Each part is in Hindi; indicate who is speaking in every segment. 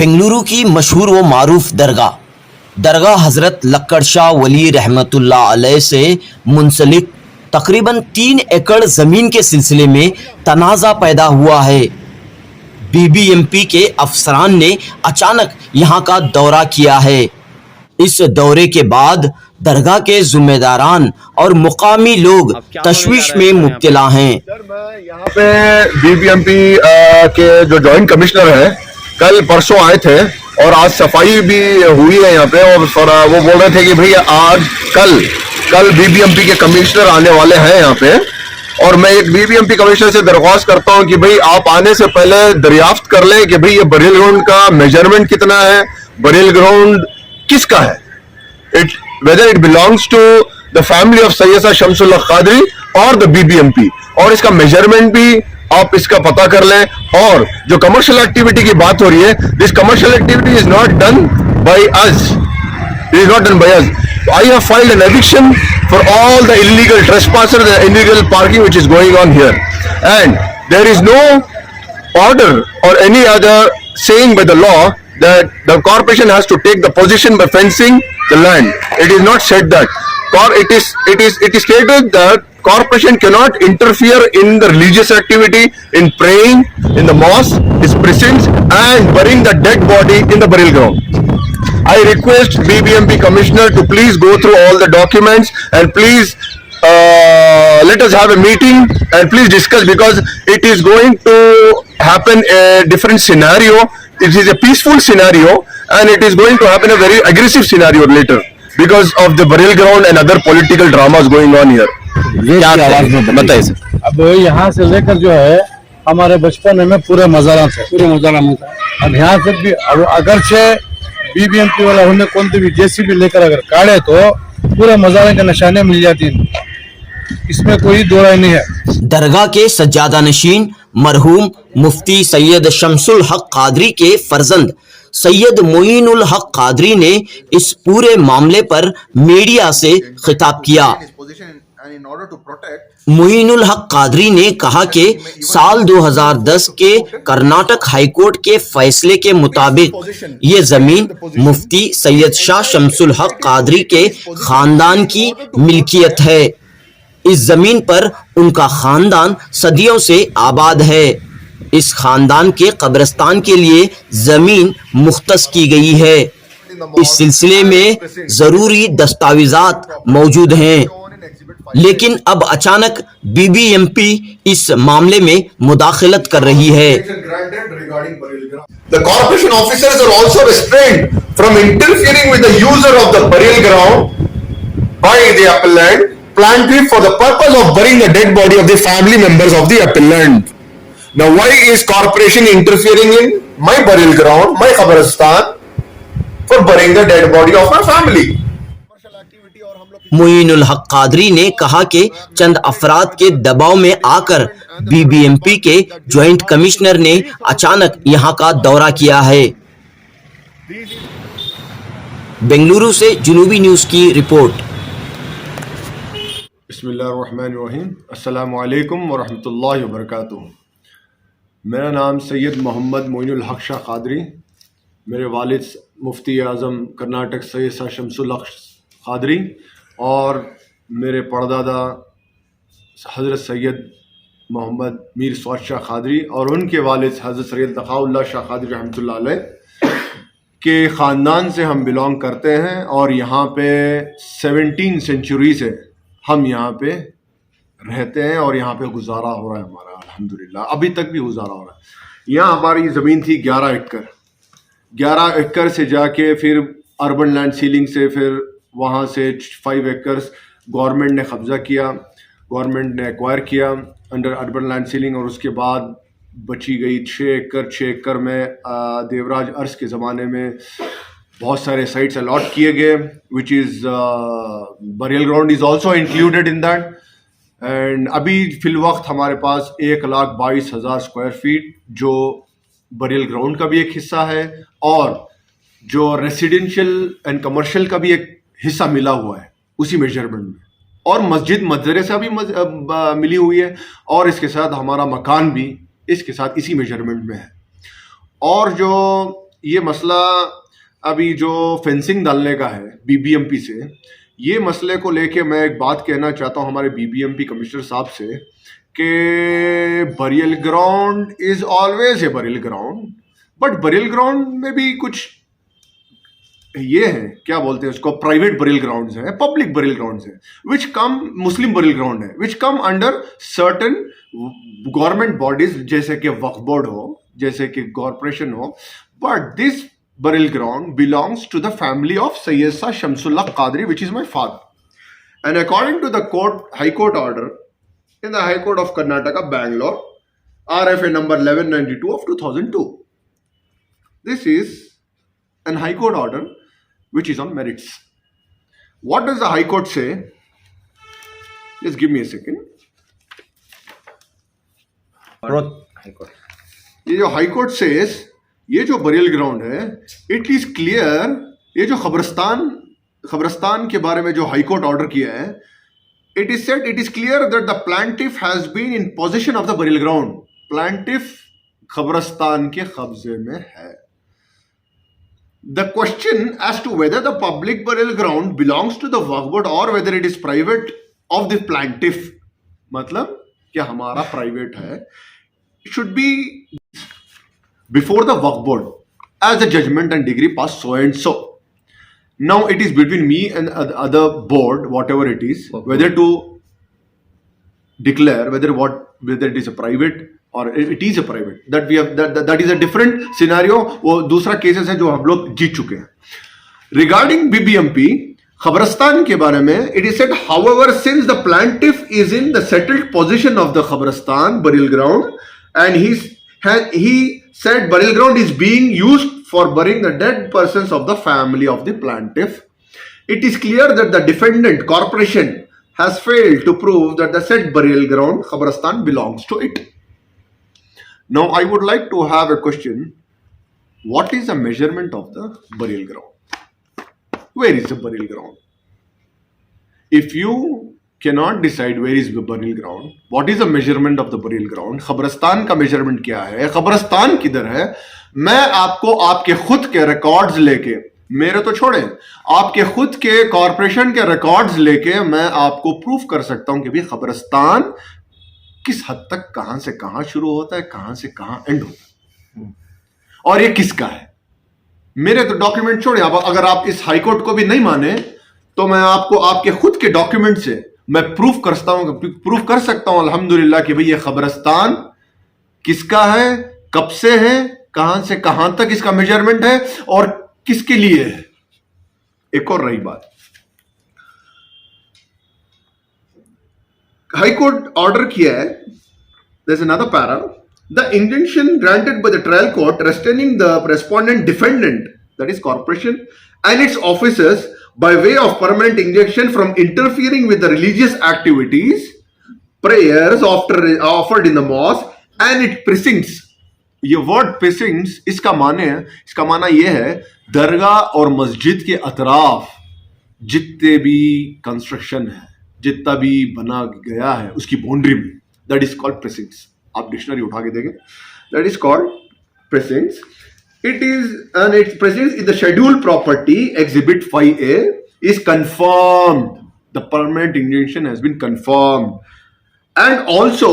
Speaker 1: बेंगलुरु की मशहूर व मारूफ दरगाह हज़रत लक्कड़ शाह वली रहमतुल्लाह अलैह से मुंसलिक तकरीबन 3 एकड़ ज़मीन के सिलसिले में तनाज़ा पैदा हुआ है। बीबीएमपी के अफसरान ने अचानक यहां का दौरा किया है। इस दौरे के बाद दरगाह के जिम्मेदारान और मुकामी लोग तशवीश में मुब्तला हैं।
Speaker 2: सर, मैं यहाँ पे बीबीएमपी के जो जॉइंट कमिश्नर हैं कल परसों आए थे और आज सफाई भी हुई है यहाँ पे, और वो बोल रहे थे कि भाई आज कल बीबीएमपी के कमिश्नर आने वाले हैं यहाँ पे। और मैं एक बीबीएमपी कमिश्नर से दरख्वास्त करता हूँ कि भाई आप आने से पहले दरियाफ्त कर लें कि भाई ये बरील ग्राउंड का मेजरमेंट कितना है, बरील ग्राउंड किसका है, whether it belongs to the family of Sayyid Shamsul Haq Qadri or the BBMP, और इसका मेजरमेंट भी आप इसका पता कर लें। और जो कमर्शियल एक्टिविटी की बात हो रही है, this commercial activity is not done by us, it is not done by us. I have filed an eviction for all the illegal trespasser, the illegal parking which is going on here, and there is no order or any other saying by the law that the corporation has to take the position by fencing the land. It is not said that. It is stated that corporation cannot interfere in the religious activity, in praying in the mosque, its precincts, and burying the dead body in the burial ground. I request BBMP commissioner to please go through all the documents and please let us have a meeting and please discuss, because it is going to happen a different scenario. It is a peaceful scenario and it is going to happen a very aggressive scenario later because of the burial ground and other political dramas going on here. बताइए सर।
Speaker 3: अब यहाँ से लेकर जो है हमारे बचपन में पूरे मज़ारा में अब यहाँ से भी अगरचे बीबीएमपी वाला उन्हें कौन भी जेसीबी लेकर अगर काटे तो पूरे मज़ारे के निशाने मिल जाती हैं, इसमें कोई दो राय नहीं है।
Speaker 1: दरगाह के सज्जादा नशीन मरहूम मुफ्ती सैयद शमसुल हक कादरी के फर्जंद सैयद मोइनुल हक कादरी ने इस पूरे मामले पर मीडिया से खिताब किया। मोइनुल हक कादरी ने कहा कि साल 2010 के कर्नाटक हाईकोर्ट के फैसले के मुताबिक ये जमीन मुफ्ती सैयद शाह शमसुल हक कादरी के खानदान की मिल्कियत है। इस जमीन पर उनका खानदान सदियों से आबाद है। इस खानदान के कब्रिस्तान के लिए जमीन मुख्तस की गई है। इस सिलसिले में जरूरी दस्तावेजात मौजूद हैं, लेकिन अब अचानक बीबीएमपी इस मामले में मुदाखलत कर रही है।
Speaker 2: The corporation officers are also restrained from interfering with the user of the burial ground by the appellant planted for the purpose of burying the dead body of the family members of the appellant. Now, why is corporation interfering in my burial ground, my qabristan, for burying the dead body of my family?
Speaker 1: Moinul Haq Qadri ने कहा कि चंद अफराद के दबाव में आकर बीबीएमपी के ज्वाइंट कमिश्नर ने अचानक यहां का दौरा किया है। बेंगलुरु से जुनूबी न्यूज़ की रिपोर्ट।
Speaker 2: बिस्मिल्लाहिर्रहमानिर्रहीम, अस्सलामु अलैकुम वरहमतुल्लाहि वबरकातुहू। मेरा नाम सैयद मोहम्मद मोइनुल हक शाह कादरी, मेरे वालिद मुफ्ती आज़म कर्नाटक सैयद शाह शमसुल हक कादरी और मेरे परदादा हज़रत सैयद मोहम्मद मीर स्वाद शाह कादरी और उनके वालिद हज़रत सैयद तक़ाउल्लाह शाह कादरी रहमतुल्लाह अलैह के ख़ानदान से हम बिलोंग करते हैं। और यहाँ पे 17 सेंचुरी से हम यहाँ पे रहते हैं और यहाँ पे गुजारा हो रहा है हमारा, अल्हम्दुलिल्लाह अभी तक भी गुजारा हो रहा है। यहाँ हमारी ज़मीन थी 11 एकड़ से जाके फिर अर्बन लैंड सीलिंग से फिर वहाँ से 5 एकर्स गवर्नमेंट ने कब्ज़ा किया, गवर्नमेंट ने एक्वायर किया अंडर अर्बन लैंड सीलिंग, और उसके बाद बची गई 6 एकड़ में देवराज अर्स के ज़माने में बहुत सारे साइट्स अलॉट किए गए, which is burial ground is also included in that. And अभी फिल वक्त हमारे पास 1,22,000 स्क्वायर फीट जो बरियल ग्राउंड का भी एक हिस्सा है और जो रेसिडेंशियल एंड कमर्शियल का भी एक हिस्सा मिला हुआ है उसी मेजरमेंट में, और मस्जिद मदरसा भी मिली हुई है, और इसके साथ हमारा मकान भी इसके साथ इसी मेजरमेंट में है। और जो
Speaker 4: ये मसला अभी जो फेंसिंग डालने का है बीबीएमपी से, ये मसले को लेके मैं एक बात कहना चाहता हूं हमारे बीबीएमपी कमिश्नर साहब से कि burial ground is always a burial ground, but burial ground में भी कुछ ये है, क्या बोलते हैं उसको, प्राइवेट बरियल ग्राउंड्स हैं, पब्लिक बरियल ग्राउंड्स हैं, which come, Muslim burial ground है which come under certain government bodies, जैसे कि वक्फ बोर्ड हो, जैसे कि कॉरपोरेशन हो, but this burial ground belongs to the family of Sayyid Shah Shamsullah Qadri, which is my father. And according to the High Court order in the High Court of Karnataka, Bangalore, RFA number 1192 of 2002, this is an High Court order which is on merits. What does the High Court say? Just give me a second. ये जो High Court says, ये जो बरियल ग्राउंड है, इट इज क्लियर, ये जो खबरस्तान के बारे में जो हाई कोर्ट ऑर्डर किया है, it is said, it is clear that the plaintiff has been in position of the burial ground. Plaintiff खबरस्तान के कब्जे में है. The question as to whether the public burial ground belongs to the Waqf board और whether it is private of the plaintiff, मतलब क्या हमारा प्राइवेट है, should be before the Waqf Board as a judgment and decree passed so and so. Now it is between me and the other board, whatever it is, whether to declare whether it is a private or it is a private. That we have that is a different scenario. वो दूसरा cases है जो हम लोग जीत चुके हैं. Regarding BBMP, खबरस्तान के बारे में, it is said, however, since the plaintiff is in the settled position of the Khabristan burial ground and he said burial ground is being used for burying the dead persons of the family of the plaintiff, it is clear that the defendant corporation has failed to prove that the said burial ground Khabristan belongs to it. Now I would like to have a question. What is the measurement of the burial ground? Where is the burial ground? If you cannot decide where is the burial ground, what is the measurement of the burial ground? खबरस्तान का मेजरमेंट क्या है, खबरस्तान किधर है? मैं आपको आपके खुद के रिकॉर्ड्स लेके, मेरे तो छोड़े, आपके खुद के कॉरपोरेशन के रिकॉर्ड्स लेके मैं आपको प्रूफ कर सकता हूं कि भाई खबरस्तान किस हद तक, कहां से कहां शुरू होता है, कहां से कहां एंड होता है, और ये किसका है. मेरे तो डॉक्यूमेंट छोड़े, अगर आप इस हाईकोर्ट को भी नहीं माने तो मैं आपको आपके खुद के डॉक्यूमेंट से मैं प्रूफ कर सकता हूं अल्हम्दुलिल्लाह कि भाई ये खबरस्तान किसका है, कब से है, कहां से कहां तक इसका मेजरमेंट है और किसके लिए है. एक और रही बात, हाई कोर्ट ऑर्डर किया है, there's another para, the injunction granted by the trial court restraining the respondent defendant, that is corporation, and its officers by way of permanent injunction from interfering with the religious activities, prayers offered in the mosque and its precincts. ये वर्ड precincts इसका माना ये है, दरगाह और मस्जिद के अतराफ जितने भी कंस्ट्रक्शन है, जितना भी बना गया है उसकी बाउंड्री में, दैट इज कॉल्ड precincts. आप डिक्शनरी उठा के देखें, that is called precincts. It is, and its presence in the scheduled property exhibit 5A is confirmed. The permanent injunction has been confirmed, and also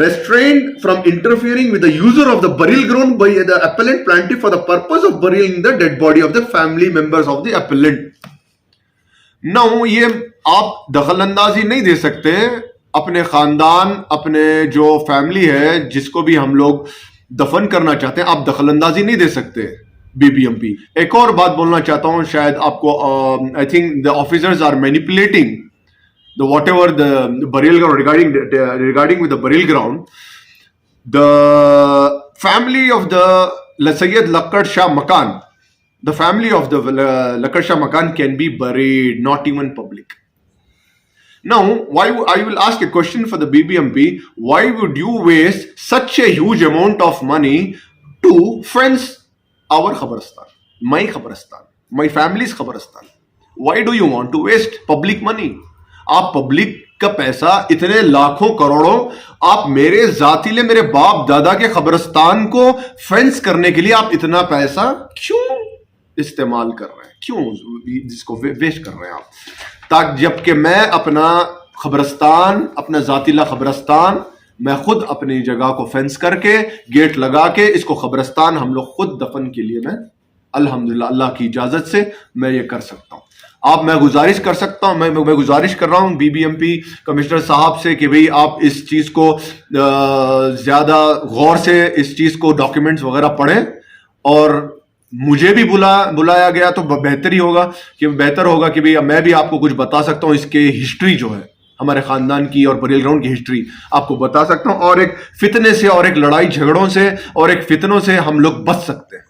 Speaker 4: restrained from interfering with the user of the burial ground by the appellant plaintiff for the purpose of burying the dead body of the family members of the appellant. Now ये आप दखलंदाजी नहीं दे सकते अपने खानदान, अपने जो फैमिली है जिसको भी हम लोग दफन करना चाहते हैं, आप दखलंदाजी नहीं दे सकते बीबीएमपी. एक और बात बोलना चाहता हूं, शायद आपको, I think the officers are manipulating the whatever the burial ground regarding with the burial ground. The family of the Syed Lakkad Shah मकान, the family of the Lakkad Shah मकान can be buried, not even public. Now, why I will ask a question for the BBMP, why would you waste such a huge amount of money to fence our Khabristan, my Khabristan, my family's Khabristan? Why do you want to waste public money? आप पब्लिक का पैसा, इतने लाखों करोड़ों आप मेरे जातिले मेरे बाप दादा के कब्रिस्तान को फेंस करने के लिए आप इतना पैसा क्यों इस्तेमाल कर रहे हैं, क्यों जिसको वेस्ट कर रहे हैं आप, ताकि जबकि मैं अपना कब्रिस्तान, अपना जातिला कब्रिस्तान मैं खुद अपनी जगह को फेंस करके गेट लगा के इसको कब्रिस्तान हम लोग खुद दफन के लिए मैं अल्हम्दुलिल्लाह अल्लाह की इजाजत से मैं ये कर सकता हूं। आप मैं गुजारिश कर सकता हूं, मैं गुजारिश कर रहा हूं बीबीएमपी कमिश्नर साहब से कि भाई आप इस चीज को ज्यादा गौर से इस चीज को डॉक्यूमेंट्स वगैरह पढ़ें, और मुझे भी बुलाया गया तो बेहतर होगा कि भाई मैं भी आपको कुछ बता सकता हूं, इसके हिस्ट्री जो है हमारे खानदान की और बरेल ग्राउंड की हिस्ट्री आपको बता सकता हूं, और एक फितने से और एक लड़ाई झगड़ों से और एक फितनों से हम लोग बच सकते हैं।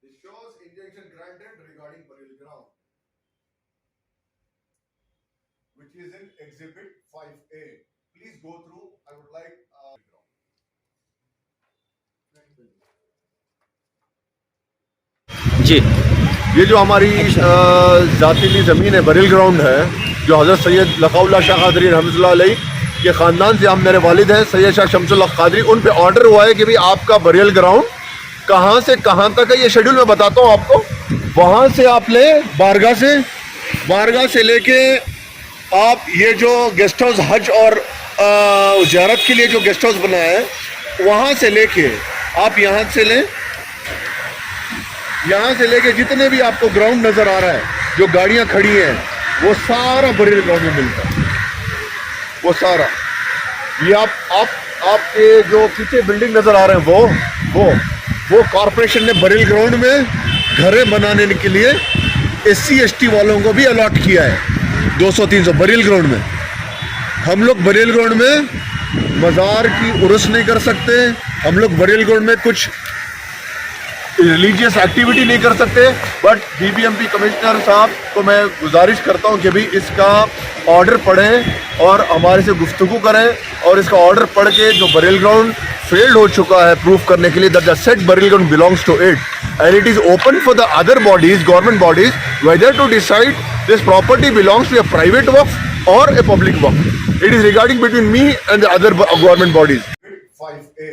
Speaker 4: This shows injunction granted regarding burial ground, which is in Exhibit 5A. Please go through. I would like
Speaker 1: जी।
Speaker 4: ये जो हमारी जातिली ज़मीन है, बरिल ग्राउंड है, जो हज़रत सैयद लकाउल्लाह शाह कादरी रहमतुल्लाह अलैह के ख़ानदान से हम मेरे वालिद हैं सैयद शाह शमसुल हक कादरी, उन पे ऑर्डर हुआ है कि भाई आपका बरियल ग्राउंड कहाँ से कहाँ तक है। ये शेड्यूल मैं बताता हूँ आपको। वहाँ से आप ले बारगाह से लेके आप ये जो गेस्ट हाउस हज और ज़ियारत के लिए जो गेस्ट हाउस बनाया है, वहाँ से लेके आप यहाँ से लेके जितने भी आपको ग्राउंड नज़र आ रहा है, जो गाड़ियाँ खड़ी हैं, वो सारा बरियल ग्राउंड में मिलता है। वो सारा ये आपके जो पीछे बिल्डिंग नज़र आ रहे हैं, वो कॉरपोरेशन ने बरियल ग्राउंड में घरें बनाने के लिए SC/ST वालों को भी अलॉट किया है 200-300 बरियल ग्राउंड में। हम लोग बरियल ग्राउंड में मज़ार की उर्स नहीं कर सकते, हम लोग बरियल ग्राउंड में कुछ रिलीजियस एक्टिविटी नहीं कर सकते, बट बीबीएमपी कमिश्नर साहब को मैं गुजारिश करता हूं कि भी इसका ऑर्डर पढ़ें और हमारे से गुफ्तगू करें, और इसका ऑर्डर पढ़ के जो बरियल ग्राउंड फेल्ड हो चुका है प्रूफ करने के लिए that the set burial ground belongs to it and it is open for the other bodies, government bodies, whether to decide this property belongs to a private Waqf और a public Waqf. It is regarding between me and the other government bodies. 5A.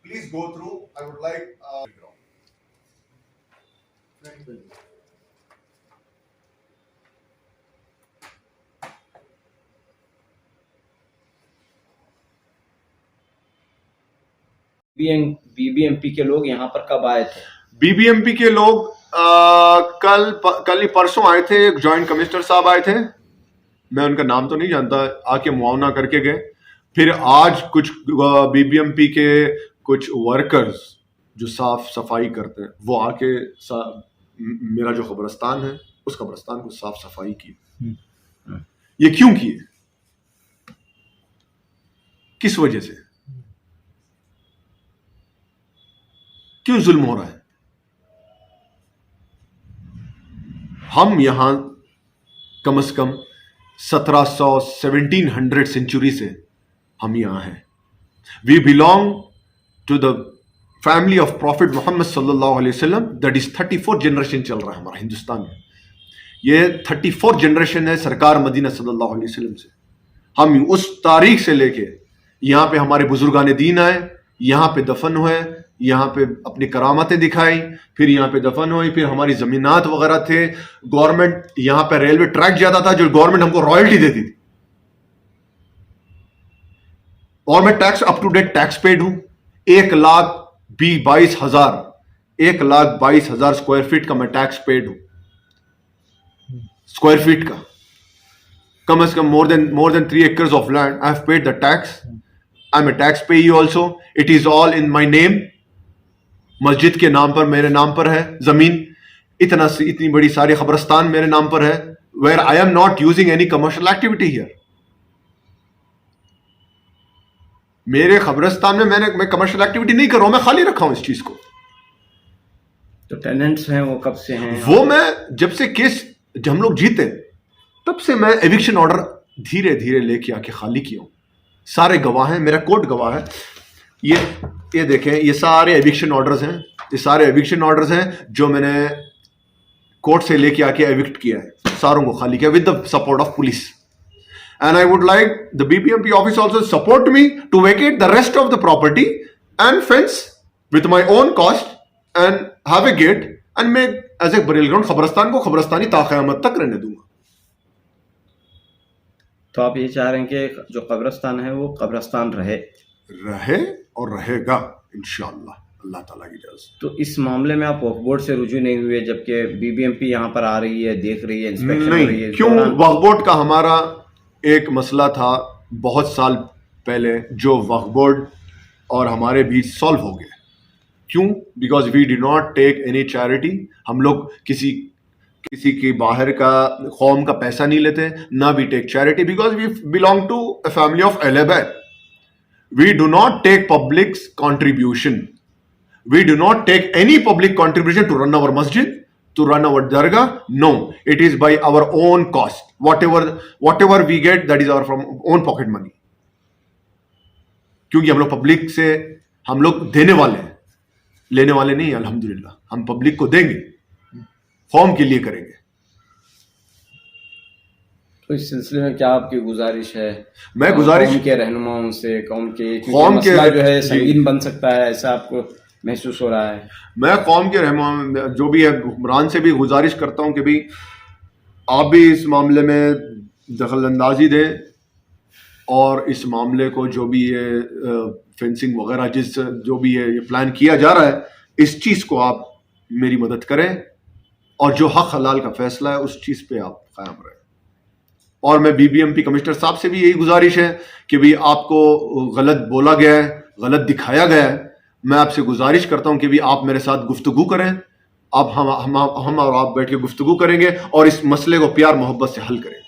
Speaker 4: Please go through. I would like.
Speaker 1: BBMP के लोग यहाँ पर कब आए थे?
Speaker 4: बीबीएमपी के लोग कल ही परसों आए थे. एक जॉइंट कमिश्नर साहब आए थे, मैं उनका नाम तो नहीं जानता, आके मुआवना करके गए. फिर आज कुछ बीबीएमपी के कुछ वर्कर्स जो साफ सफाई करते हैं वो आके मेरा जो कब्रिस्तान है उस कब्रिस्तान को साफ सफाई की. ये क्यों किए, किस वजह से, क्यों जुल्म हो रहा है? हम यहां कम से कम 1700 सेंचुरी से हम यहां हैं. We belong to the family of prophet Muhammad सल्लल्लाहु अलैहि वसल्लम. दैट इज 34 जनरेशन चल रहा है हमारा हिंदुस्तान में. ये 34 जनरेशन है सरकार मदीना सल्लल्लाहु अलैहि वसल्लम से. हम उस तारीख से लेके यहां पे हमारे बुजुर्गान दीन आए, यहां पे दफन हुए, यहाँ पे अपनी करामतें दिखाई, फिर यहाँ पे दफन हुई, फिर हमारी जमीनात वगैरह थे. गवर्नमेंट यहाँ पे रेलवे ट्रैक जाता था जो गवर्नमेंट हमको रॉयल्टी देती थी, और मैं tax up to date tax paid हूं. 1,22,000 स्क्वायर फीट का मैं टैक्स पेड हूं. स्क्वायर फीट का, कम से कम more than 3 acres of land. I have paid the tax. I'm a tax payee also. It is all in my name. मस्जिद के नाम पर, मेरे नाम पर है जमीन. इतनी बड़ी सारी खबरस्तान मेरे नाम पर है, where I am not using any commercial activity here. मेरे खबरस्तान में मैं कमर्शियल एक्टिविटी नहीं कर रहा हूं, मैं खाली रखा हूं इस चीज को.
Speaker 1: तो टेनेंट्स हैं वो कब से हैं?
Speaker 4: वो मैं जब से केस जब हम लोग जीते तब से मैं एविक्शन ऑर्डर धीरे धीरे लेके आके खाली किया हूं. सारे गवाह हैं, मेरा कोर्ट गवाह है. ये देखें, ये सारे एविक्शन ऑर्डर्स हैं. ये सारे एविक्शन ऑर्डर्स हैं जो मैंने कोर्ट से लेके आके एविक्ट किया है, सारों को खाली किया with the support of police. And I would like the BBMP office also support me to vacate the rest of the property and fence with my own cost and have a gate and make as a burial ground. खबरस्तान को खबरस्तानी ता क़यामत तक रहने दूंगा.
Speaker 1: तो आप ये चाह रहे हैं कि जो कब्रिस्तान है वो कब्रिस्तान रहे
Speaker 4: और रहेगा इंशाअल्लाह, अल्लाह ताला की इजाज़त.
Speaker 1: तो इस मामले में आप वक्फ बोर्ड से रुजू नहीं हुए, जबकि बीबीएमपी यहाँ पर आ रही है, देख रही है, इंस्पेक्शन हो रही है?
Speaker 4: नहीं, क्यों? वक्फ बोर्ड का हमारा एक मसला था बहुत साल पहले जो वक्फ बोर्ड और हमारे बीच सॉल्व हो गया. क्यों? Because we do not take any charity. हम लोग किसी की बाहर का कौम का पैसा नहीं लेते, ना we take charity, because we belong to a family of अहले-ए-बैत. We do not take public contribution. We do not take any public contribution to run our masjid, to run our dargah. No, it is by our own cost. Whatever we get, that is our from own pocket money. क्योंकि हम लोग पब्लिक से हम लोग देने वाले हैं, लेने वाले नहीं. अल्हम्दुलिल्लाह हम पब्लिक को देंगे, कौम के लिए करेंगे.
Speaker 1: तो इस सिलसिले में क्या आपकी गुजारिश है?
Speaker 4: मैं गुजारिश
Speaker 1: कौम के रहनुमाओं से, कौम के मसला जो है संगीन बन सकता है, ऐसा आपको महसूस हो रहा है? मैं
Speaker 4: कौम के रहनुमा जो भी है हुक्मरान से भी गुजारिश करता हूं कि भाई आप भी इस मामले में दखल अंदाजी दें और इस मामले को जो भी ये फेंसिंग वगैरह जो भी है ये प्लान किया जा रहा है, इस चीज़ को आप मेरी मदद करें और जो हक हलाल का फैसला है उस चीज़ पे आप कायम रहें. और मैं बीबीएमपी कमिश्नर साहब से भी यही गुजारिश है कि भाई आपको गलत बोला गया है, गलत दिखाया गया है. मैं आपसे गुजारिश करता हूं कि भी आप मेरे साथ गुफ्तगू करें. अब हम और आप बैठ के गुफ्तगू करेंगे और इस मसले को प्यार मोहब्बत से हल करें.